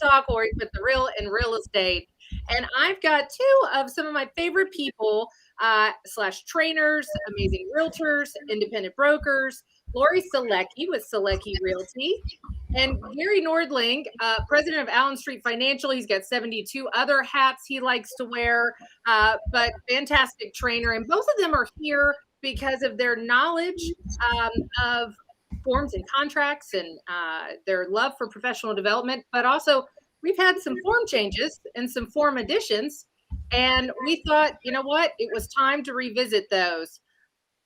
talk where we put the real in real estate. And I've got two of some of my favorite people slash trainers, amazing realtors, independent brokers, Lori Solecki with Solecki Realty, and Gary Nordling, president of Allen Street Financial. He's got 72 other hats he likes to wear, but fantastic trainer. And both of them are here because of their knowledge of forms and contracts and their love for professional development. But also, we've had some form changes and some form additions. And we thought, you know what? It was time to revisit those.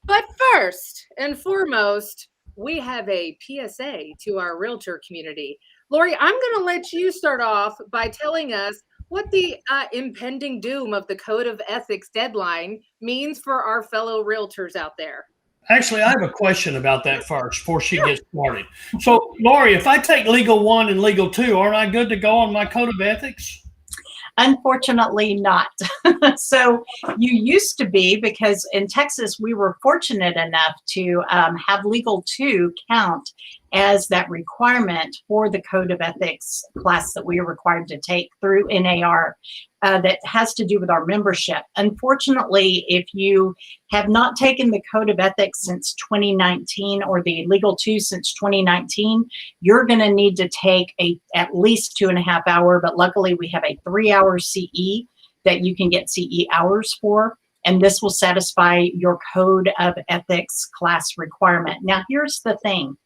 But first and foremost, we have a PSA to our realtor community. Lori, I'm going to let you start off by telling us what the impending doom of the Code of Ethics deadline means for our fellow realtors out there. Actually, I have a question about that first before she gets started. So, Lori, if I take Legal 1 and Legal 2, aren't I good to go on my Code of Ethics? Unfortunately not. So you used to be, because in Texas, we were fortunate enough to have Legal 2 count as that requirement for the Code of Ethics class that we are required to take through NAR that has to do with our membership. Unfortunately, if you have not taken the Code of Ethics since 2019 or the Legal 2 since 2019, you're going to need to take at least 2.5 hour, but luckily we have a 3-hour CE that you can get CE hours for. And this will satisfy your Code of Ethics class requirement. Now, here's the thing.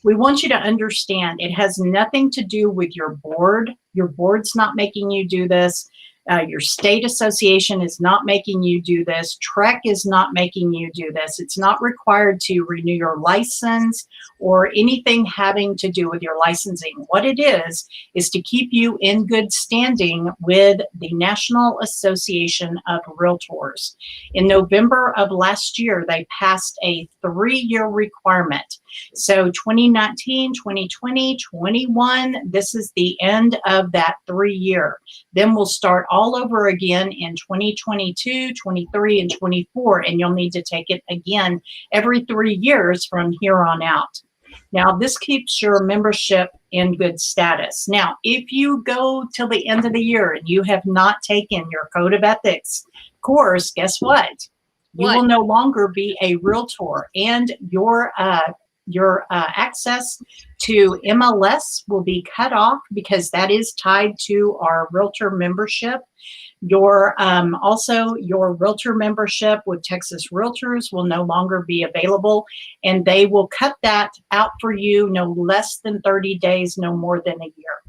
We want you to understand it has nothing to do with your board. Your board's not making you do this. Your state association is not making you do this. TREC is not making you do this. It's not required to renew your license or anything having to do with your licensing. What it is to keep you in good standing with the National Association of Realtors. In November of last year, they passed a 3-year requirement. So 2019, 2020, 21, this is the end of that 3-year. Then we'll start all over again in 2022, 23, and 24, and you'll need to take it again every 3 years from here on out. Now, this keeps your membership in good status. Now, if you go till the end of the year and you have not taken your Code of Ethics course, guess what? You will no longer be a realtor, and your access to MLS will be cut off because that is tied to our realtor membership. Also your realtor membership with Texas Realtors will no longer be available, and they will cut that out for you no less than 30 days, no more than a year.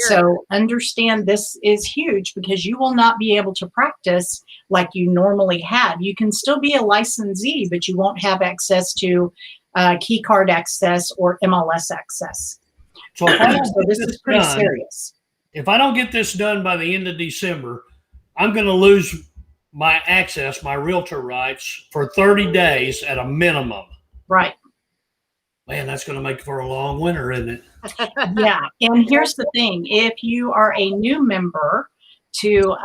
So understand this is huge because you will not be able to practice like you normally have. You can still be a licensee, but you won't have access to key card access or MLS access. So, this is pretty serious. If I don't get this done by the end of December, I'm going to lose my access, my realtor rights for 30 days at a minimum. Right. Man, that's going to make for a long winter, isn't it? Yeah. And here's the thing. If you are a new member to,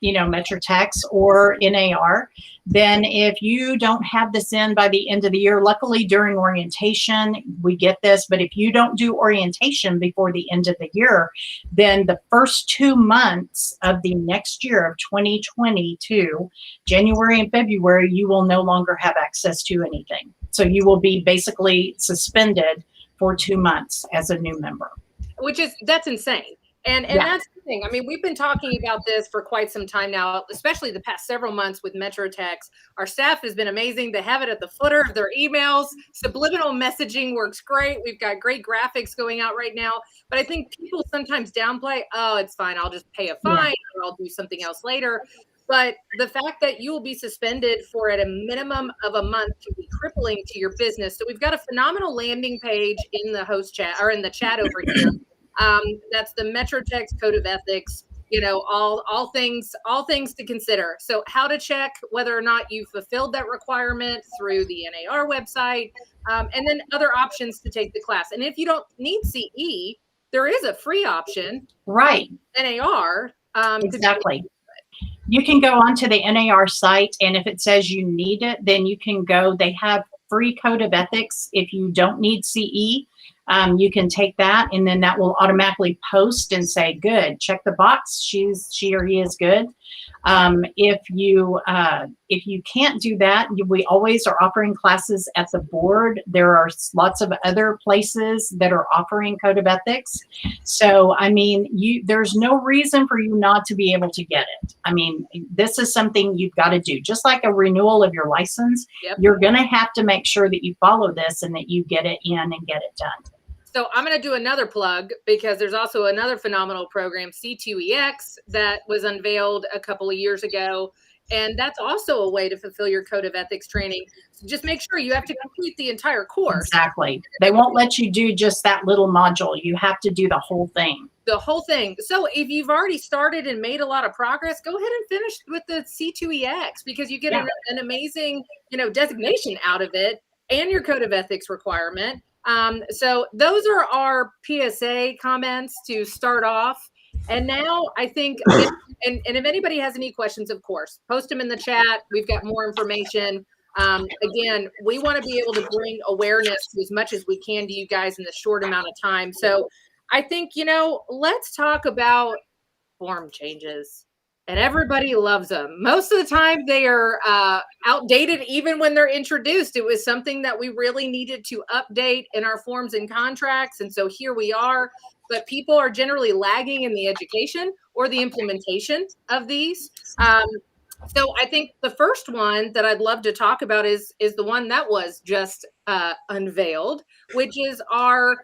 MetroTex or NAR, then if you don't have this in by the end of the year, luckily during orientation, we get this, but if you don't do orientation before the end of the year, then the first 2 months of the next year of 2022, January and February, you will no longer have access to anything. So you will be basically suspended for 2 months as a new member. That's insane. And that's the thing. I mean, we've been talking about this for quite some time now, especially the past several months with MetroTex. Our staff has been amazing. They have it at the footer of their emails. Subliminal messaging works great. We've got great graphics going out right now. But I think people sometimes downplay, oh, it's fine. I'll just pay a fine or I'll do something else later. But the fact that you will be suspended for at a minimum of a month can be crippling to your business. So we've got a phenomenal landing page in the host chat or in the chat over here. That's the MetroTex Code of Ethics, all things to consider. So how to check whether or not you fulfilled that requirement through the NAR website, and then other options to take the class. And if you don't need CE, there is a free option. Right. NAR. Exactly. You can go onto the NAR site, and if it says you need it, then you can go. They have free Code of Ethics if you don't need CE. You can take that, and then that will automatically post and say, good, check the box, she or he is good. If you can't do that, we always are offering classes at the board. There are lots of other places that are offering code of ethics. So, I mean, there's no reason for you not to be able to get it. I mean, this is something you've got to do. Just like a renewal of your license, you're going to have to make sure that you follow this and that you get it in and get it done. So I'm going to do another plug, because there's also another phenomenal program, C2EX, that was unveiled a couple of years ago. And that's also a way to fulfill your code of ethics training. So just make sure you have to complete the entire course. Exactly. They won't let you do just that little module. You have to do the whole thing. The whole thing. So if you've already started and made a lot of progress, go ahead and finish with the C2EX, because you get an amazing, designation out of it, and your code of ethics requirement. So those are our PSA comments to start off. And now I think, and if anybody has any questions, of course, post them in the chat. We've got more information. Again, we want to be able to bring awareness to as much as we can to you guys in this short amount of time. So I think, let's talk about form changes. And everybody loves them. Most of the time they are outdated even when they're introduced. It was something that we really needed to update in our forms and contracts. And so here we are. But people are generally lagging in the education or the implementation of these. So I think the first one that I'd love to talk about is the one that was just unveiled, which is our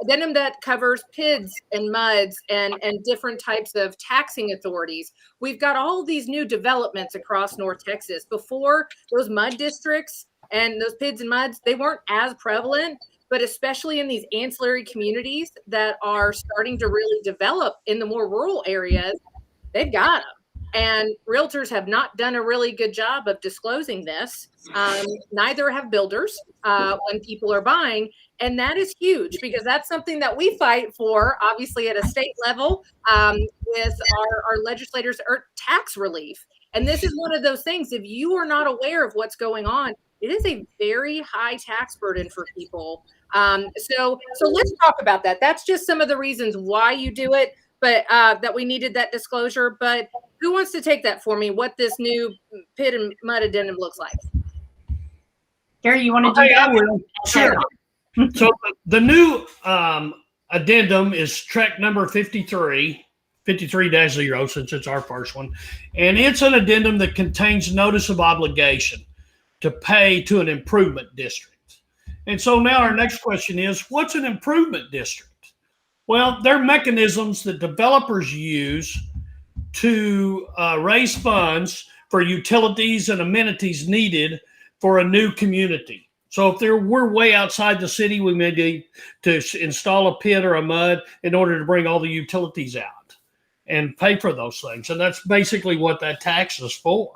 addendum that covers PIDs and MUDs and different types of taxing authorities. We've got all of these new developments across North Texas. Before, those MUD districts and those PIDs and MUDs, they weren't as prevalent, but especially in these ancillary communities that are starting to really develop in the more rural areas, they've got them. And realtors have not done a really good job of disclosing this. Neither have builders when people are buying. And that is huge, because that's something that we fight for, obviously, at a state level with our legislators, or tax relief. And this is one of those things, if you are not aware of what's going on, it is a very high tax burden for people. So let's talk about that. That's just some of the reasons why you do it, but that we needed that disclosure. But who wants to take that for me, what this new PID and MUD addendum looks like? Gary, you want to do that? I will. Sure. So the new addendum is TREC number 53-0, since it's our first one. And it's an addendum that contains notice of obligation to pay to an improvement district. And so now our next question is, what's an improvement district? Well, they're mechanisms that developers use to raise funds for utilities and amenities needed for a new community. So if we're way outside the city, we may need to install a PID or a MUD in order to bring all the utilities out and pay for those things. And that's basically what that tax is for.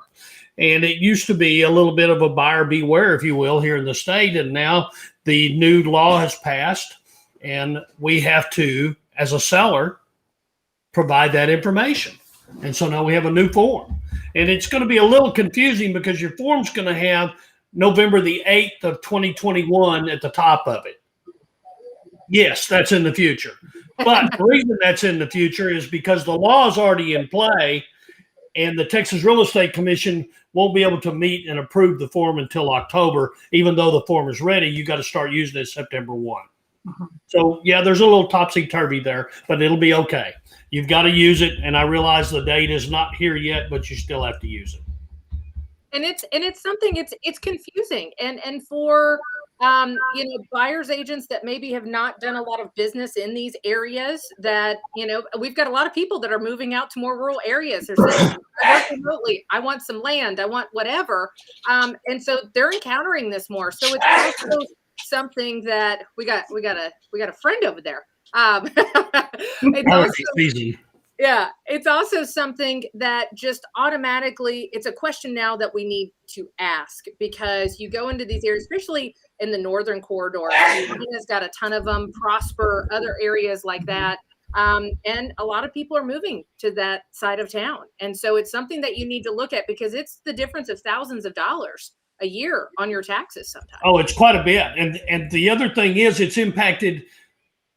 And it used to be a little bit of a buyer beware, if you will, here in the state. And now the new law has passed, and we have to, as a seller, provide that information. And so now we have a new form. And it's going to be a little confusing, because your form's going to have November the 8th of 2021 at the top of it. Yes, that's in the future. But the reason that's in the future is because the law is already in play, and the Texas Real Estate Commission won't be able to meet and approve the form until October. Even though the form is ready, you got to start using it September 1. So, yeah, there's a little topsy-turvy there, but it'll be okay. You've got to use it, and I realize the date is not here yet, but you still have to use it. And it's something, it's confusing, and for buyers agents that maybe have not done a lot of business in these areas, that we've got a lot of people that are moving out to more rural areas. They're saying, I work remotely, I want some land, I want whatever, and so they're encountering this more. So it's also something that we got a friend over there. Yeah, it's also something that just automatically, it's a question now that we need to ask, because you go into these areas, especially in the northern corridor. It's got a ton of them, Prosper, other areas like that. And a lot of people are moving to that side of town. And so it's something that you need to look at, because it's the difference of thousands of dollars a year on your taxes sometimes. Oh, it's quite a bit. And the other thing is it's impacted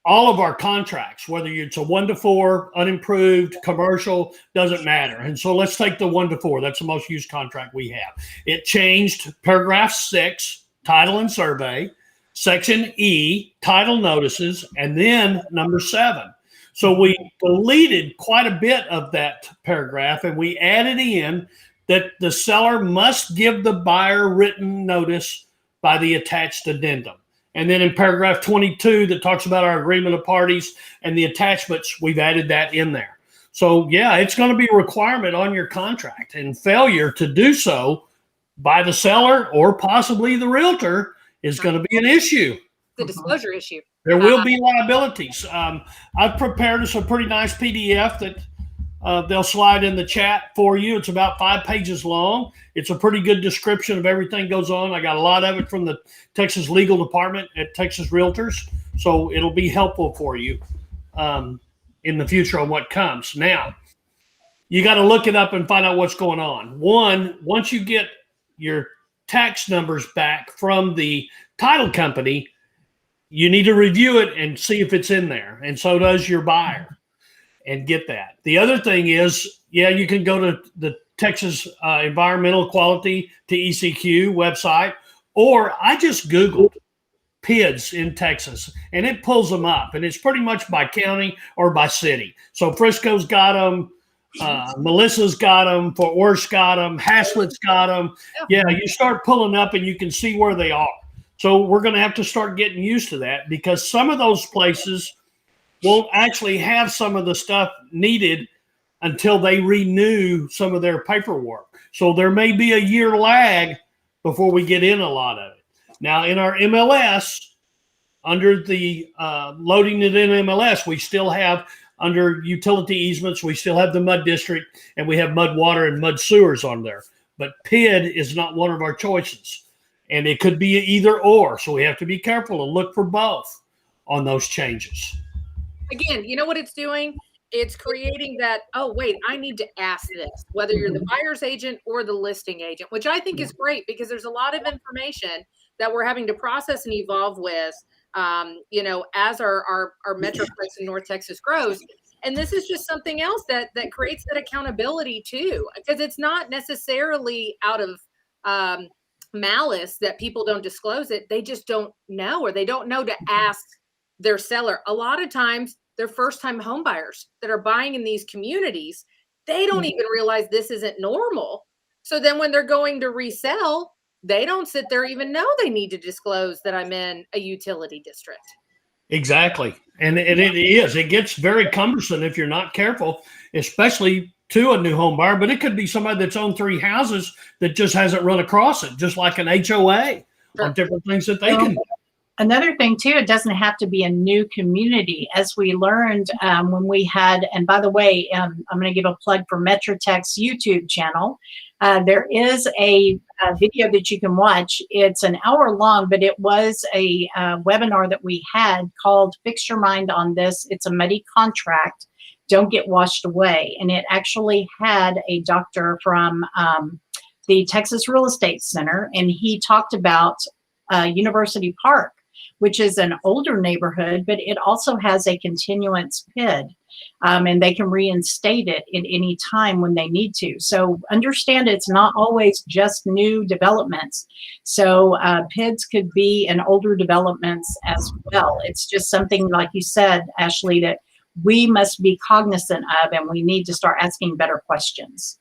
all of our contracts, whether it's a 1 to 4, unimproved, commercial, doesn't matter. And so let's take the 1 to 4. That's the most used contract we have. It changed paragraph 6, title and survey, section E, title notices, and then number 7. So we deleted quite a bit of that paragraph, and we added in that the seller must give the buyer written notice by the attached addendum. And then in paragraph 22 that talks about our agreement of parties and the attachments, we've added that in there. So yeah, it's going to be a requirement on your contract, and failure to do so by the seller or possibly the realtor is going to be an issue. The disclosure issue. There will be liabilities. I've prepared us a pretty nice PDF that they'll slide in the chat for you. It's about 5 pages long. It's a pretty good description of everything goes on. I got a lot of it from the Texas Legal Department at Texas Realtors, so it'll be helpful for you in the future on what comes. Now, you got to look it up and find out what's going on. Once you get your tax numbers back from the title company, you need to review it and see if it's in there, and so does your buyer, and get that. The other thing is, yeah, you can go to the Texas Environmental Quality TECQ website, or I just Googled PIDs in Texas, and it pulls them up, and it's pretty much by county or by city. So Frisco's got them, Melissa's got them, Fort Worth's got them, Haslett's got them. Yeah, you start pulling up, and you can see where they are. So we're going to have to start getting used to that, because some of those places won't actually have some of the stuff needed until they renew some of their paperwork. So there may be a year lag before we get in a lot of it. Now, in our MLS, under the loading it in MLS, we still have, under utility easements, we still have the mud district, and we have mud water and mud sewers on there. But PID is not one of our choices. And it could be either or. So we have to be careful and look for both on those changes. Again, you know what it's doing? It's creating that, oh, wait, I need to ask this, whether you're the buyer's agent or the listing agent, which I think is great, because there's a lot of information that we're having to process and evolve with, as our metroplex in North Texas grows. And this is just something else that creates that accountability too, because it's not necessarily out of malice that people don't disclose it. They just don't know, or they don't know to ask their seller. A lot of times they're first-time home buyers that are buying in these communities. They don't even realize this isn't normal. So then when they're going to resell, they don't sit there even know they need to disclose that I'm in a utility district. Exactly. And it gets very cumbersome if you're not careful, especially to a new home buyer. But it could be somebody that's owned 3 houses that just hasn't run across it, just like an HOA on different things that they can do. Another thing too, it doesn't have to be a new community. As we learned when we had, and by the way, I'm going to give a plug for MetroTech's YouTube channel. There is a video that you can watch. It's an hour long, but it was a webinar that we had called Fix Your Mind on This. It's a muddy contract. Don't get washed away. And it actually had a doctor from the Texas Real Estate Center, and he talked about University Park, which is an older neighborhood, but it also has a continuance PID, and they can reinstate it at any time when they need to. So understand it's not always just new developments. So PIDs could be in older developments as well. It's just something, like you said, Ashley, that we must be cognizant of, and we need to start asking better questions.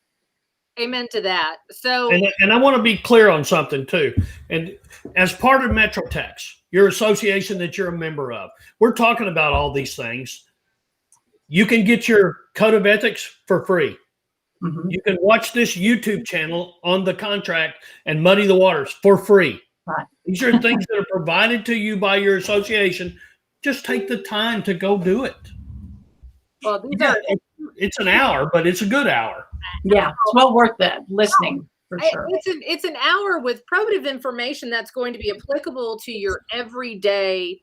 Amen to that. So, and I want to be clear on something too. And as part of MetroTex, your association that you're a member of, we're talking about all these things. You can get your code of ethics for free. Mm-hmm. You can watch this YouTube channel on the contract and muddy the waters for free. Right. These are things that are provided to you by your association. Just take the time to go do it. Well, it's an hour, but it's a good hour. Yeah, it's well worth it listening. For sure. It's an hour with probative information that's going to be applicable to your everyday,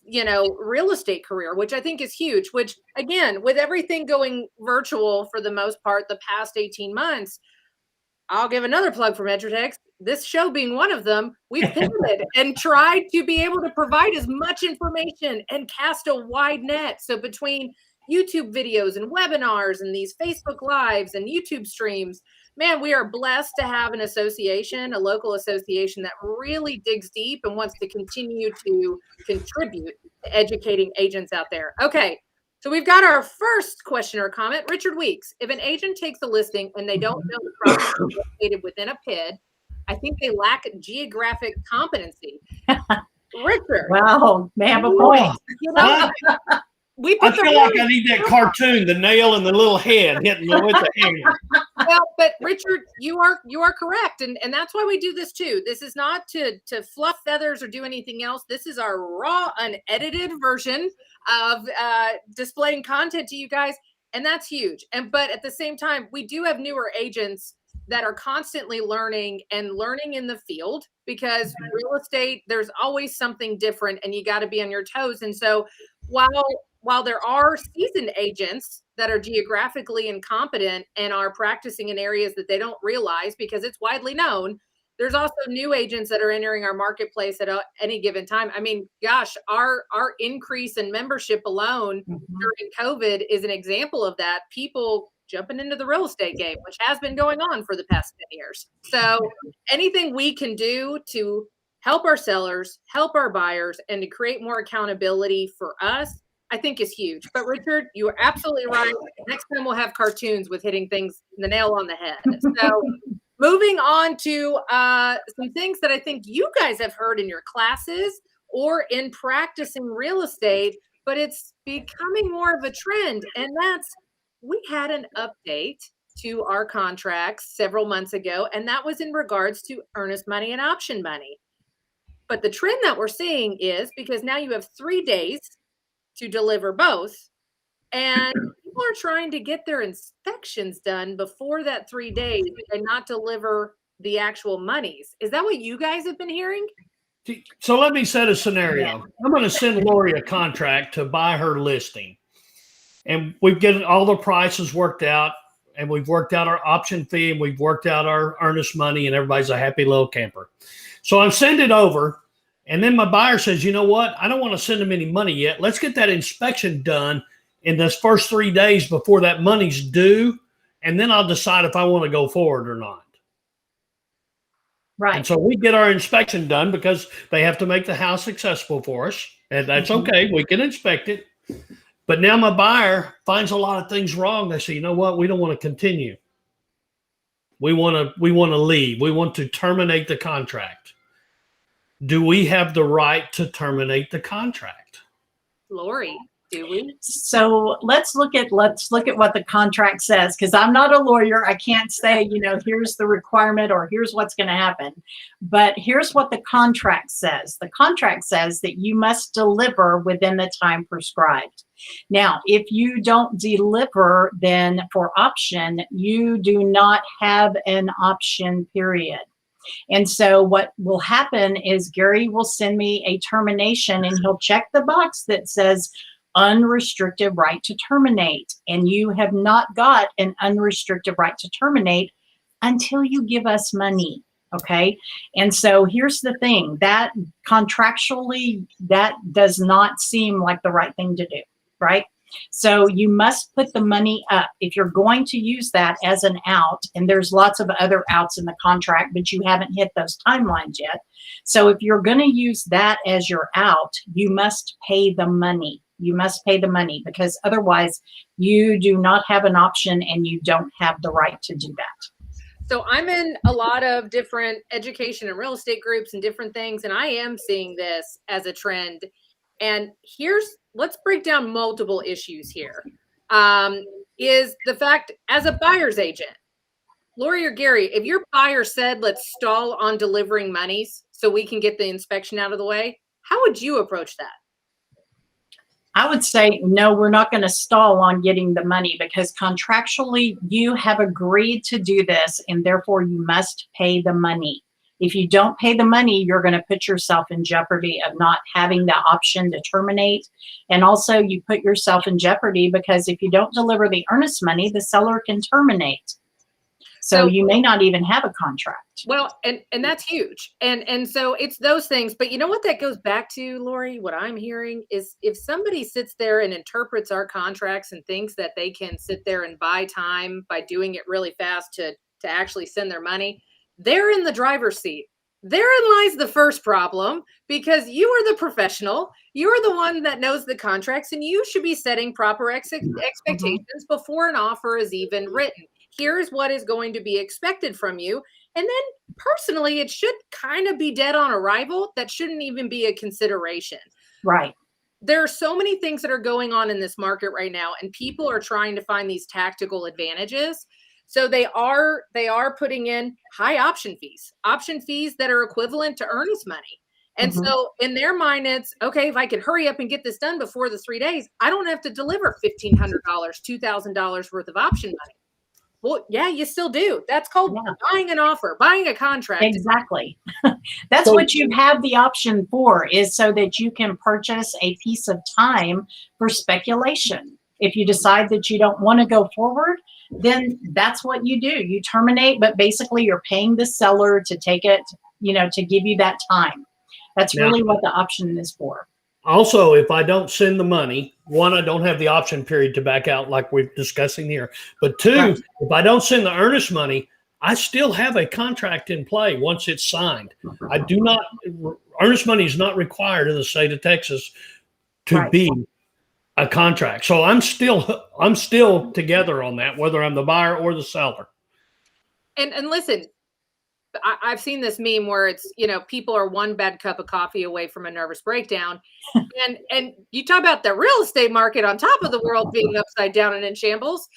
real estate career, which I think is huge. Which, again, with everything going virtual for the most part, the past 18 months, I'll give another plug for Metrotech. This show being one of them, we pivoted and tried to be able to provide as much information and cast a wide net. So between YouTube videos and webinars and these Facebook Lives and YouTube streams, man, we are blessed to have an association, a local association that really digs deep and wants to continue to contribute to educating agents out there. Okay, so we've got our first question or comment. Richard Weeks, if an agent takes a listing and they don't know the property is located within a PID, I think they lack geographic competency. Richard. Wow, they have a point. You know, I feel like I need that cartoon, the nail and the little head hitting with the hammer. Well, but Richard, you are correct, and that's why we do this too. This is not to fluff feathers or do anything else. This is our raw, unedited version of displaying content to you guys, and that's huge. But at the same time, we do have newer agents that are constantly learning in the field, because real estate, there's always something different, and you got to be on your toes. And so while there are seasoned agents that are geographically incompetent and are practicing in areas that they don't realize because it's widely known, there's also new agents that are entering our marketplace at any given time. I mean, gosh, our increase in membership alone during COVID is an example of that. People jumping into the real estate game, which has been going on for the past 10 years. So anything we can do to help our sellers, help our buyers, and to create more accountability for us, I think is huge. But Richard, you are absolutely right. Next time we'll have cartoons with hitting things, the nail on the head. So moving on to some things that I think you guys have heard in your classes or in practicing real estate, but it's becoming more of a trend. And that's, we had an update to our contracts several months ago, and that was in regards to earnest money and option money. But the trend that we're seeing is, because now you have 3 days to deliver both, and people are trying to get their inspections done before that 3 days and not deliver the actual monies. Is that what you guys have been hearing? So let me set a scenario. I'm going to send Lori a contract to buy her listing, and we've got all the prices worked out, and we've worked out our option fee, and we've worked out our earnest money, and everybody's a happy little camper. So I send it over. And then my buyer says, you know what? I don't want to send them any money yet. Let's get that inspection done in this first 3 days before that money's due. And then I'll decide if I want to go forward or not. Right. And so we get our inspection done because they have to make the house accessible for us. And that's okay. We can inspect it. But now my buyer finds a lot of things wrong. They say, you know what? We don't want to continue. We want to leave. We want to terminate the contract. Do we have the right to terminate the contract? Lori, do we? So let's look at what the contract says, because I'm not a lawyer. I can't say, you know, here's the requirement or here's what's going to happen. But here's what the contract says. The contract says that you must deliver within the time prescribed. Now, if you don't deliver, then for option, you do not have an option period. And so what will happen is Gary will send me a termination, and he'll check the box that says unrestricted right to terminate. And you have not got an unrestricted right to terminate until you give us money. Okay. And so here's the thing, that contractually, that does not seem like the right thing to do. Right. So you must put the money up if you're going to use that as an out. And there's lots of other outs in the contract, but you haven't hit those timelines yet. So if you're going to use that as your out, you must pay the money. You must pay the money, because otherwise you do not have an option and you don't have the right to do that. So I'm in a lot of different education and real estate groups and different things, and I am seeing this as a trend. And let's break down multiple issues here. Is the fact, as a buyer's agent, Lori or Gary, if your buyer said, let's stall on delivering monies so we can get the inspection out of the way, how would you approach that? I would say, no, we're not going to stall on getting the money, because contractually you have agreed to do this, and therefore you must pay the money. If you don't pay the money, you're going to put yourself in jeopardy of not having the option to terminate. And also you put yourself in jeopardy because if you don't deliver the earnest money, the seller can terminate. So you may not even have a contract. Well, and that's huge. And so it's those things. But you know what that goes back to, Lori? What I'm hearing is if somebody sits there and interprets our contracts and thinks that they can sit there and buy time by doing it really fast to actually send their money, they're in the driver's seat. Therein lies the first problem, because you are the professional. You're the one that knows the contracts, and you should be setting proper expectations before an offer is even written. Here's what is going to be expected from you. And then personally, it should kind of be dead on arrival. That shouldn't even be a consideration. Right. There are so many things that are going on in this market right now, and people are trying to find these tactical advantages. So they are putting in high option fees that are equivalent to earnest money. And so in their mind, it's okay, if I can hurry up and get this done before the 3 days, I don't have to deliver $1,500, $2,000 worth of option money. Well, yeah, you still do. That's called buying an offer, buying a contract. Exactly. That's what you have the option for, is so that you can purchase a piece of time for speculation. If you decide that you don't want to go forward, then that's what you do. You terminate, but basically you're paying the seller to take it, to give you that time. That's really what the option is for. Also, if I don't send the money, one, I don't have the option period to back out like we're discussing here. But two, if I don't send the earnest money, I still have a contract in play once it's signed. I do not, earnest money is not required in the state of Texas to be a contract. So I'm still together on that, whether I'm the buyer or the seller. And listen, I've seen this meme where it's, people are one bad cup of coffee away from a nervous breakdown. and you talk about the real estate market on top of the world being upside down and in shambles.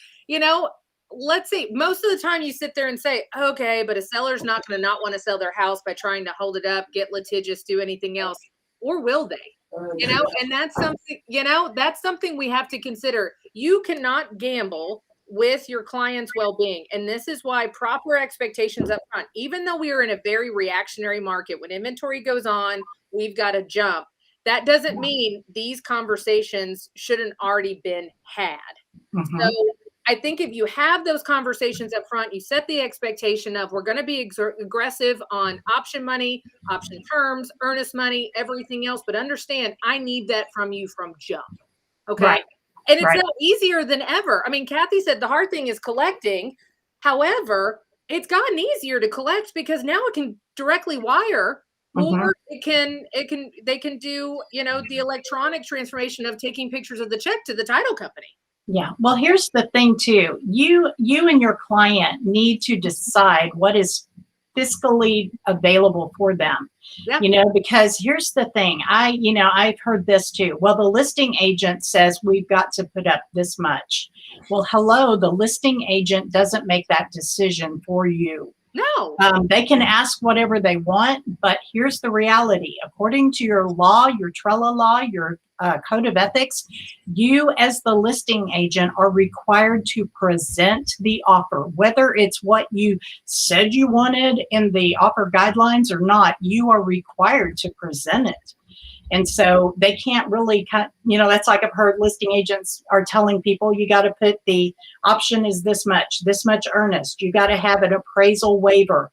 Let's see, most of the time you sit there and say, okay, but a seller's not going to not want to sell their house by trying to hold it up, get litigious, do anything else. Or will they? And that's something we have to consider. You cannot gamble with your client's well-being. And this is why proper expectations up front, even though we are in a very reactionary market, when inventory goes on, we've got to jump. That doesn't mean these conversations shouldn't already been had. So I think if you have those conversations up front, you set the expectation of, we're going to be aggressive on option money, option terms, earnest money, everything else, but understand I need that from you from jump. Okay. Right. And it's now easier than ever. I mean, Kathy said the hard thing is collecting. However, it's gotten easier to collect because now it can directly wire, or they can do, the electronic transformation of taking pictures of the check to the title company. Yeah. Well, here's the thing too. You and your client need to decide what is fiscally available for them. Because here's the thing. I've heard this too. Well, the listing agent says we've got to put up this much. Well, hello, the listing agent doesn't make that decision for you. No. They can ask whatever they want, but here's the reality. According to your law, your TREC law, your code of ethics, you as the listing agent are required to present the offer, whether it's what you said you wanted in the offer guidelines or not. You are required to present it. And so they can't really that's like I've heard listing agents are telling people, you got to put the option is this much earnest. You got to have an appraisal waiver.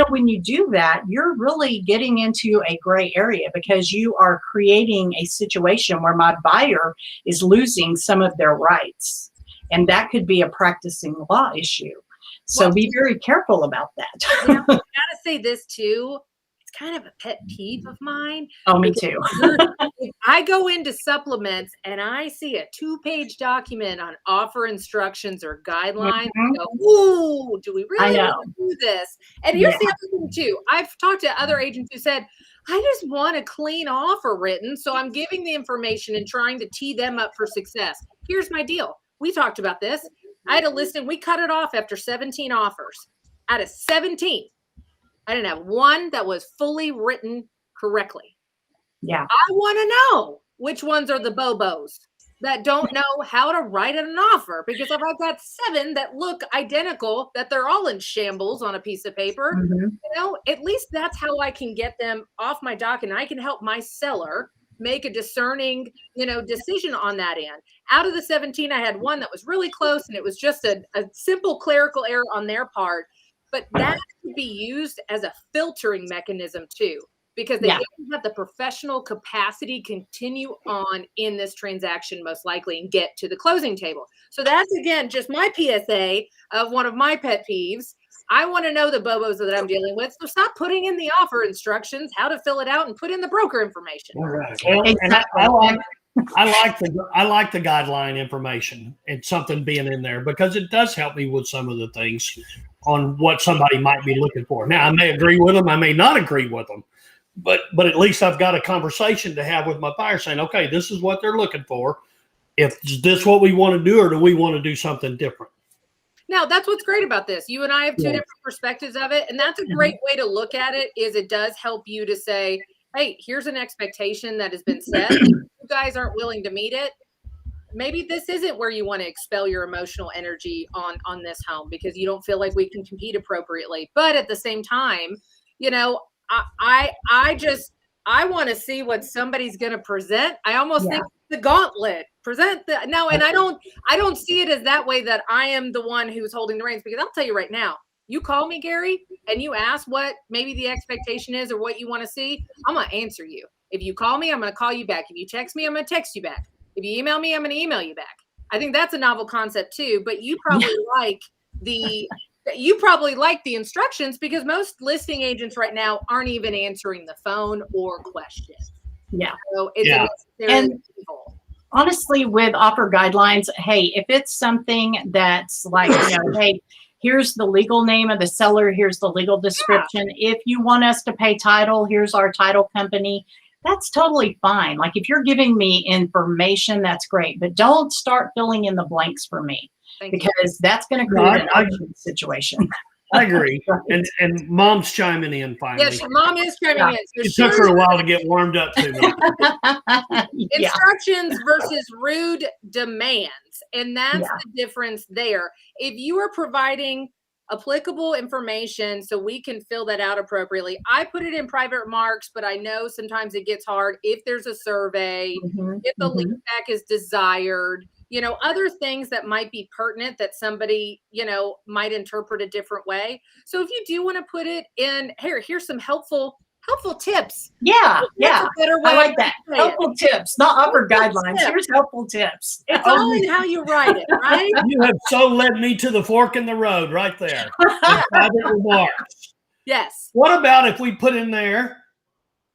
When you do that, you're really getting into a gray area, because you are creating a situation where my buyer is losing some of their rights. And that could be a practicing law issue. So be very careful about that. I gotta say this too. Kind of a pet peeve of mine. Oh, me too. If I go into supplements and I see a 2-page document on offer instructions or guidelines, I go, ooh, do we really want to do this? And here's the other thing too. I've talked to other agents who said, I just want a clean offer written, so I'm giving the information and trying to tee them up for success. Here's my deal. We talked about this. I had a listing. We cut it off after 17 offers. Out of 17, I didn't have one that was fully written correctly. Yeah. I want to know which ones are the bobos that don't know how to write an offer, because if I've got 7 that look identical, that they're all in shambles on a piece of paper, at least that's how I can get them off my dock, and I can help my seller make a discerning, decision on that end. Out of the 17, I had one that was really close, and it was just a simple clerical error on their part. But that could be used as a filtering mechanism too, because they didn't have the professional capacity continue on in this transaction, most likely, and get to the closing table. So that's, again, just my PSA of one of my pet peeves. I want to know the bobos that I'm dealing with. So stop putting in the offer instructions, how to fill it out, and put in the broker information. All right. Well, and I like the guideline information and something being in there, because it does help me with some of the things on what somebody might be looking for. Now, I may agree with them, I may not agree with them, but at least I've got a conversation to have with my buyer saying, okay, this is what they're looking for. Is this what we want to do, or do we want to do something different? Now, that's what's great about this. You and I have two different perspectives of it. And that's a great way to look at it, is it does help you to say, hey, here's an expectation that has been set. If you guys aren't willing to meet it, maybe this isn't where you want to expel your emotional energy on this home, because you don't feel like we can compete appropriately. But at the same time, I want to see what somebody's going to present. I almost think the gauntlet present and I don't see it as that way, that I am the one who's holding the reins, because I'll tell you right now, you call me, Gary, and you ask what maybe the expectation is or what you want to see, I'm going to answer you. If you call me, I'm going to call you back. If you text me, I'm going to text you back. If you email me, I'm going to email you back. I think that's a novel concept too, but you probably like the instructions, because most listing agents right now aren't even answering the phone or questions. Yeah. So it's and honestly, with offer guidelines, hey, if it's something that's like, hey, here's the legal name of the seller, here's the legal description. If you want us to pay title, here's our title company. That's totally fine. Like, if you're giving me information, that's great, but don't start filling in the blanks for me, because that's going to create an auction situation. I agree. And Mom's chiming in finally. Yes, Mom is chiming in. So it took her a while to get warmed up to me. Instructions versus rude demands. And that's the difference there. If you are providing applicable information so we can fill that out appropriately, I put it in private remarks, but I know sometimes it gets hard if there's a survey, if the link back is desired, other things that might be pertinent that somebody, might interpret a different way. So if you do want to put it in, here's some helpful tips. Yeah. I like that. Helpful tips, not offer guidelines. Here's helpful tips. It's all in how you write it, right? You have so led me to the fork in the road right there. Private remarks. Yes. What about if we put in there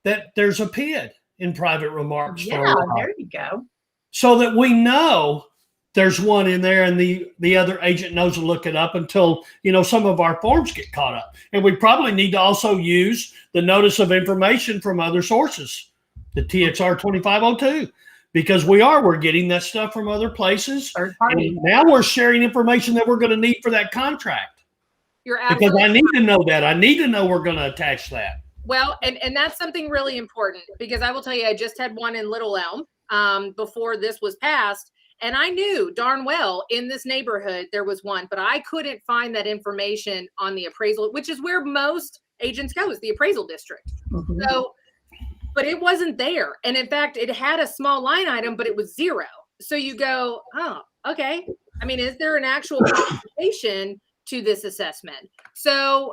that there's a PID in private remarks? Yeah, there you go. So that we know there's one in there, and the other agent knows to look it up until, some of our forms get caught up. And we probably need to also use the notice of information from other sources, the TXR 2502, because we're getting that stuff from other places. Third party. And now we're sharing information that we're going to need for that contract. You're absolutely because I need to know that. I need to know we're going to attach that. Well, and that's something really important, because I will tell you, I just had one in Little Elm before this was passed. And I knew darn well in this neighborhood there was one, but I couldn't find that information on the appraisal, which is where most agents go, is the appraisal district. So, but it wasn't there. And in fact, it had a small line item, but it was zero. So you go, oh, okay. I mean, is there an actual compensation to this assessment? So,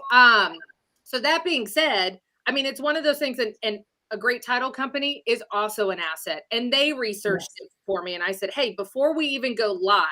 so that being said, I mean, it's one of those things, and a great title company is also an asset, and they researched it for me. And I said, hey, before we even go live,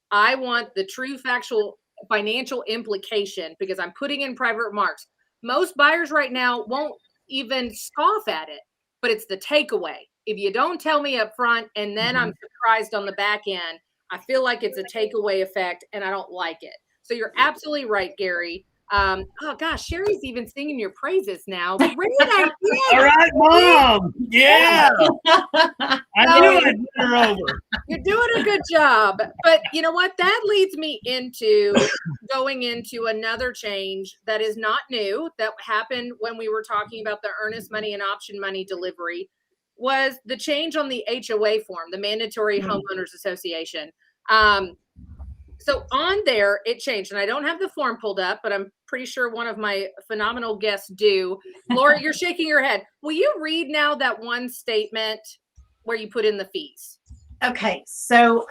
I want the true factual financial implication, because I'm putting in private remarks. Most buyers right now won't even scoff at it, but it's the takeaway. If you don't tell me up front and then I'm surprised on the back end, I feel like it's a takeaway effect and I don't like it. So you're absolutely right, Gary. Oh gosh, Sherry's even singing your praises now. Great idea. All right, Mom. Yeah. I knew I'd win her over. You're doing a good job. But you know what? That leads me into going into another change that is not new, that happened when we were talking about the earnest money and option money delivery, was the change on the HOA form, the Mandatory Homeowners Association. So on there, it changed, and I don't have the form pulled up, but I'm pretty sure one of my phenomenal guests do. Laura, you're shaking your head. Will you read now that one statement where you put in the fees? Okay, so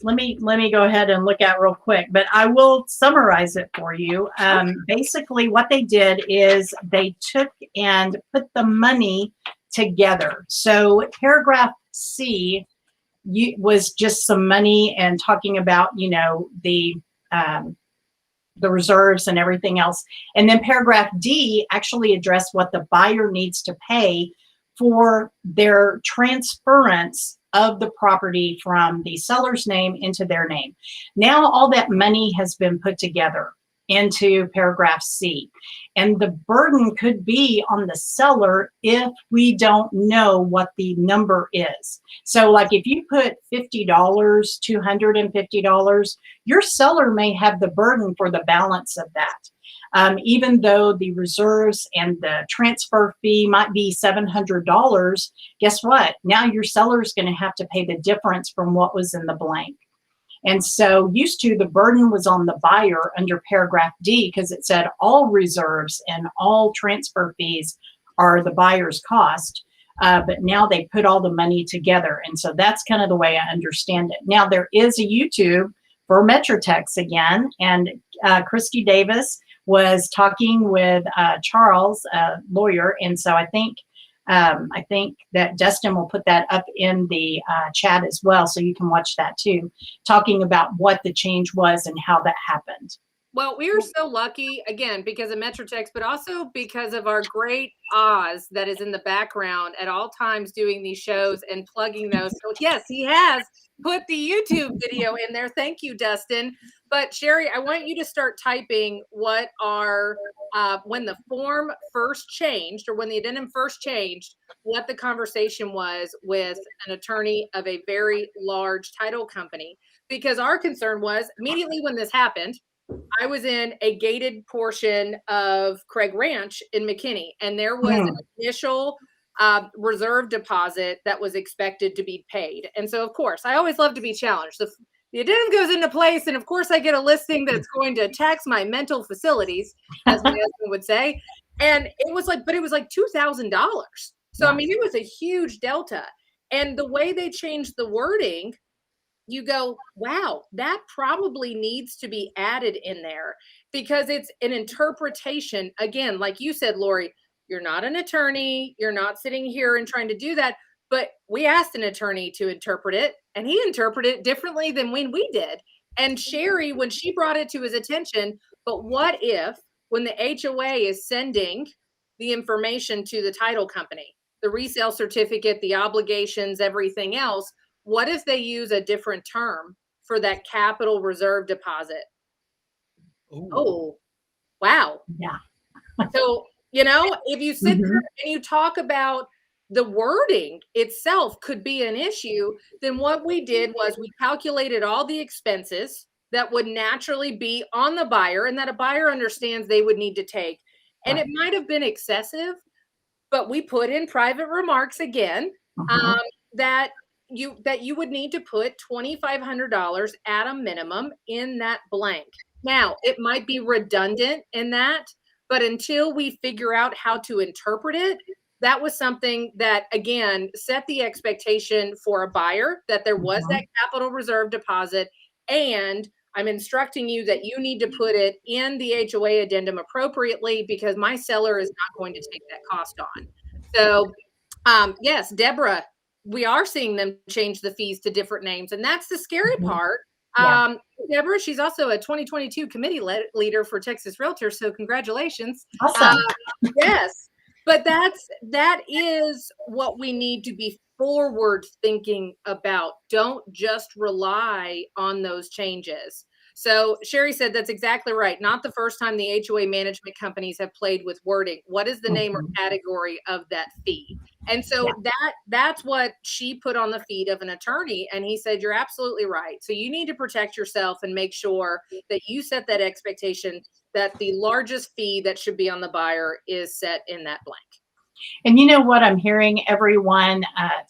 let me go ahead and look at real quick, but I will summarize it for you. Basically, what they did is they took and put the money together. So paragraph C was just some money and talking about, you know, the reserves and everything else. And then paragraph D actually addressed what the buyer needs to pay for their transference of the property from the seller's name into their name. Now all that money has been put together into paragraph C. And the burden could be on the seller if we don't know what the number is. So like if you put $50, $250, your seller may have the burden for the balance of that. Even though the reserves and the transfer fee might be $700, guess what? Now your seller is going to have to pay the difference from what was in the blank. And so used to, the burden was on the buyer under paragraph D because it said all reserves and all transfer fees are the buyer's cost. But now they put all the money together. And so that's kind of the way I understand it. Now there is a YouTube for Metrotex again, and Christy Davis was talking with Charles, a lawyer. And so I think that Dustin will put that up in the chat as well, so you can watch that too, talking about what the change was and how that happened. Well, we are so lucky, again, because of Metrotex, but also because of our great Oz that is in the background at all times doing these shows and plugging those. So yes, he has put the YouTube video in there. Thank you, Dustin. But Sherry, I want you to start typing what are, when the form first changed, or when the addendum first changed, what the conversation was with an attorney of a very large title company. Because our concern was immediately when this happened, I was in a gated portion of Craig Ranch in McKinney, and there was an initial reserve deposit that was expected to be paid. And so, of course, I always love to be challenged. The addendum goes into place, and of course, I get a listing that's going to tax my mental facilities, as my husband would say. And it was like, but it was like $2,000. So, I mean, it was a huge delta. And the way they changed the wording, you go, wow, that probably needs to be added in there because it's an interpretation. Again, like you said, Lori, you're not an attorney. You're not sitting here and trying to do that. But we asked an attorney to interpret it, and he interpreted it differently than when we did. And Sherry, when she brought it to his attention, but what if when the HOA is sending the information to the title company, the resale certificate, the obligations, everything else, what if they use a different term for that capital reserve deposit? Ooh. Oh, wow. Yeah. So, you know, if you sit there and you talk about the wording itself could be an issue, then what we did was we calculated all the expenses that would naturally be on the buyer and that a buyer understands they would need to take. And it might have been excessive, but we put in private remarks again, that you would need to put $2,500 at a minimum in that blank. Now, it might be redundant in that, but until we figure out how to interpret it, that was something that, again, set the expectation for a buyer that there was that capital reserve deposit. And I'm instructing you that you need to put it in the HOA addendum appropriately because my seller is not going to take that cost on. So, yes, Deborah, we are seeing them change the fees to different names. And that's the scary part. Deborah, she's also a 2022 committee leader for Texas Realtors. So congratulations. Awesome. Yes. But that is what we need to be forward thinking about. Don't just rely on those changes. So Sherry said that's exactly right. Not the first time the HOA management companies have played with wording. What is the name or category of that fee? And so that's what she put on the feet of an attorney. And he said, you're absolutely right. So you need to protect yourself and make sure that you set that expectation that the largest fee that should be on the buyer is set in that blank. And you know what I'm hearing everyone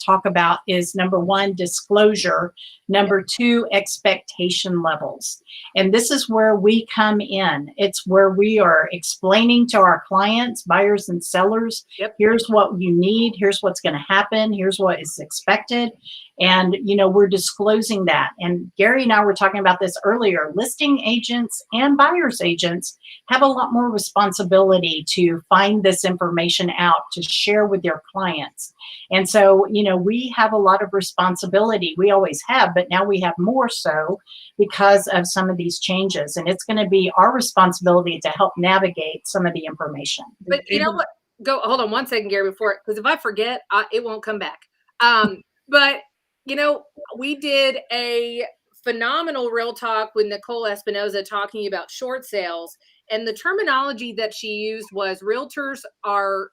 talk about is, number one, disclosure. Number two, expectation levels. And this is where we come in. It's where we are explaining to our clients, buyers and sellers, here's what you need, here's what's going to happen, here's what is expected. And, we're disclosing that. And Gary and I were talking about this earlier. Listing agents and buyer's agents have a lot more responsibility to find this information out, to share with their clients. And so, we have a lot of responsibility. We always have, but now we have more so because of some of these changes. And it's going to be our responsibility to help navigate some of the information. But you know what? Hold on one second, Gary, because if I forget, it won't come back. But we did a phenomenal Real Talk with Nicole Espinoza talking about short sales. And the terminology that she used was realtors are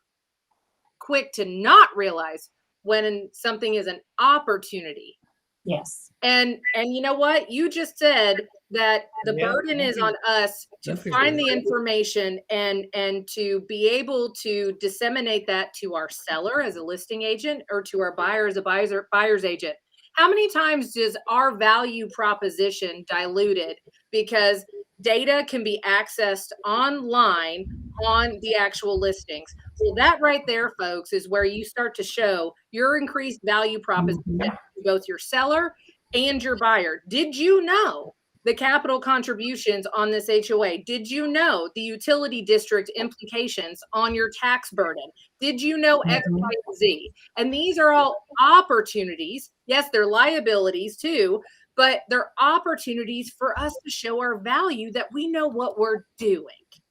quick to not realize when something is an opportunity. Yes. And you know what? You just said that the burden is on us to find the information and to be able to disseminate that to our seller as a listing agent or to our buyer as a buyer's agent. How many times does our value proposition diluted because data can be accessed online on the actual listings? Well, that right there, folks, is where you start to show your increased value proposition to both your seller and your buyer. Did you know the capital contributions on this HOA? Did you know the utility district implications on your tax burden? Did you know X, Y, and Z? And these are all opportunities. Yes, they're liabilities too, but they're opportunities for us to show our value that we know what we're doing.